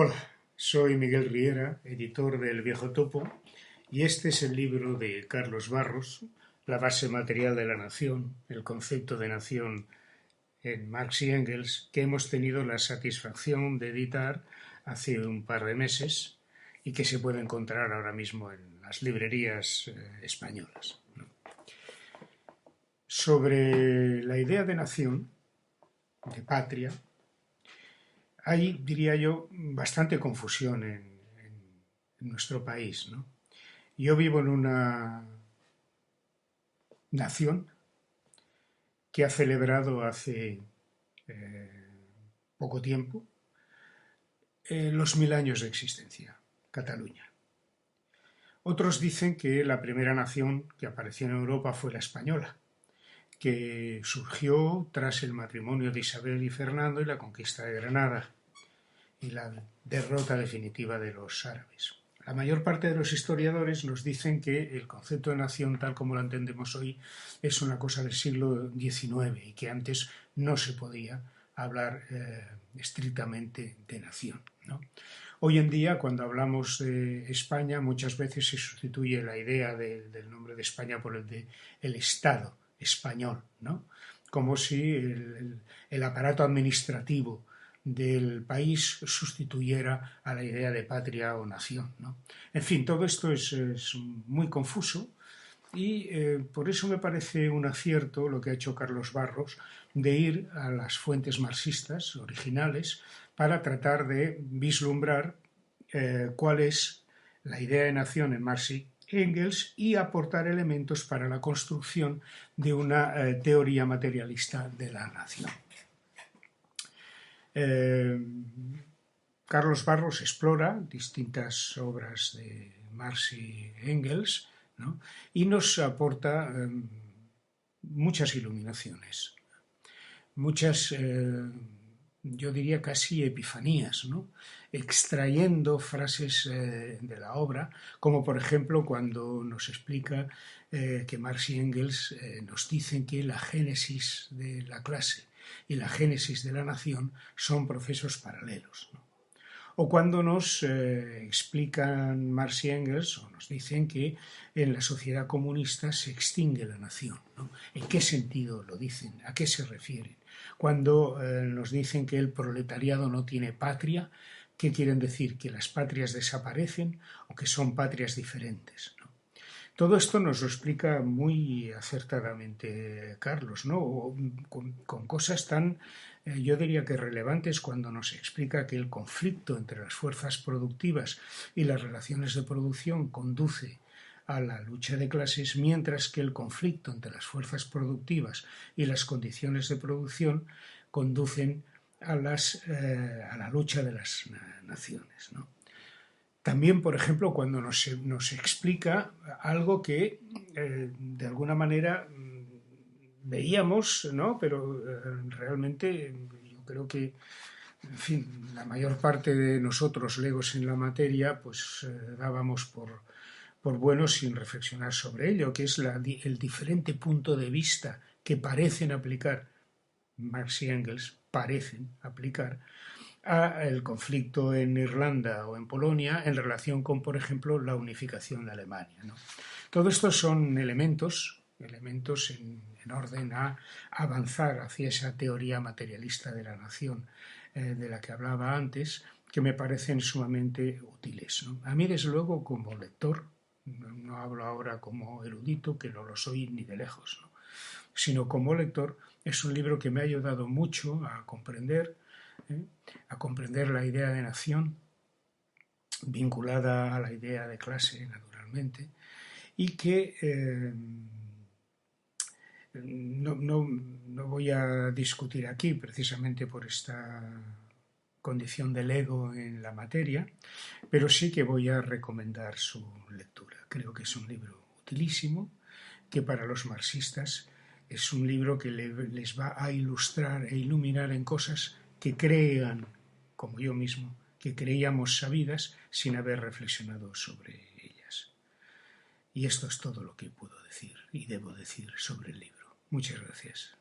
Hola, soy Miguel Riera, editor del Viejo Topo, y este es el libro de Carlos Barros, La base material de la nación, el concepto de nación en Marx y Engels, que hemos tenido la satisfacción de editar hace un par de meses y que se puede encontrar ahora mismo en las librerías españolas. Sobre la idea de nación, de patria, hay, diría yo, bastante confusión en nuestro país, ¿no? Yo vivo en una nación que ha celebrado hace poco tiempo los 1000 años de existencia, Cataluña. Otros dicen que la primera nación que apareció en Europa fue la española, que surgió tras el matrimonio de Isabel y Fernando y la conquista de Granada y la derrota definitiva de los árabes. La mayor parte de los historiadores nos dicen que el concepto de nación, tal como lo entendemos hoy, es una cosa del siglo XIX y que antes no se podía hablar estrictamente de nación, ¿no? Hoy en día, cuando hablamos de España, muchas veces se sustituye la idea del nombre de España por el de el Estado español, ¿no? Como si el aparato administrativo del país sustituyera a la idea de patria o nación, ¿no? En fin, todo esto es muy confuso y por eso me parece un acierto lo que ha hecho Carlos Barros de ir a las fuentes marxistas originales para tratar de vislumbrar cuál es la idea de nación en Marx y Engels y aportar elementos para la construcción de una teoría materialista de la nación. Carlos Barros explora distintas obras de Marx y Engels, ¿no? Y nos aporta muchas iluminaciones, muchas, yo diría casi epifanías, ¿no? Extrayendo frases de la obra, como por ejemplo cuando nos explica que Marx y Engels nos dicen que la génesis de la clase y la génesis de la nación son procesos paralelos, ¿no? O cuando nos explican Marx y Engels o nos dicen que en la sociedad comunista se extingue la nación, ¿no? ¿En qué sentido lo dicen? ¿A qué se refieren? Cuando nos dicen que el proletariado no tiene patria, ¿qué quieren decir? ¿Que las patrias desaparecen o que son patrias diferentes, ¿no? Todo esto nos lo explica muy acertadamente Carlos, ¿no? Con cosas tan, yo diría que relevantes cuando nos explica que el conflicto entre las fuerzas productivas y las relaciones de producción conduce a la lucha de clases, mientras que el conflicto entre las fuerzas productivas y las condiciones de producción conducen a la lucha de las naciones, ¿no? También, por ejemplo, cuando nos explica algo que de alguna manera veíamos, ¿no? Pero realmente yo creo que, en fin, la mayor parte de nosotros, legos en la materia, pues dábamos por bueno sin reflexionar sobre ello, que es el diferente punto de vista que parecen aplicar Marx y Engels, parecen aplicar al conflicto en Irlanda o en Polonia en relación con, por ejemplo, la unificación de Alemania, ¿no? Todo esto son elementos en orden a avanzar hacia esa teoría materialista de la nación de la que hablaba antes, que me parecen sumamente útiles, ¿no? A mí, desde luego, como lector, no hablo ahora como erudito, que no lo soy ni de lejos, ¿no? Sino como lector, es un libro que me ha ayudado mucho a comprender la idea de nación vinculada a la idea de clase, naturalmente, y que no voy a discutir aquí precisamente por esta condición del ego en la materia, pero sí que voy a recomendar su lectura. Creo que es un libro utilísimo, que para los marxistas es un libro que les va a ilustrar e iluminar en cosas que crean, como yo mismo, que creíamos sabidas sin haber reflexionado sobre ellas. Y esto es todo lo que puedo decir y debo decir sobre el libro. Muchas gracias.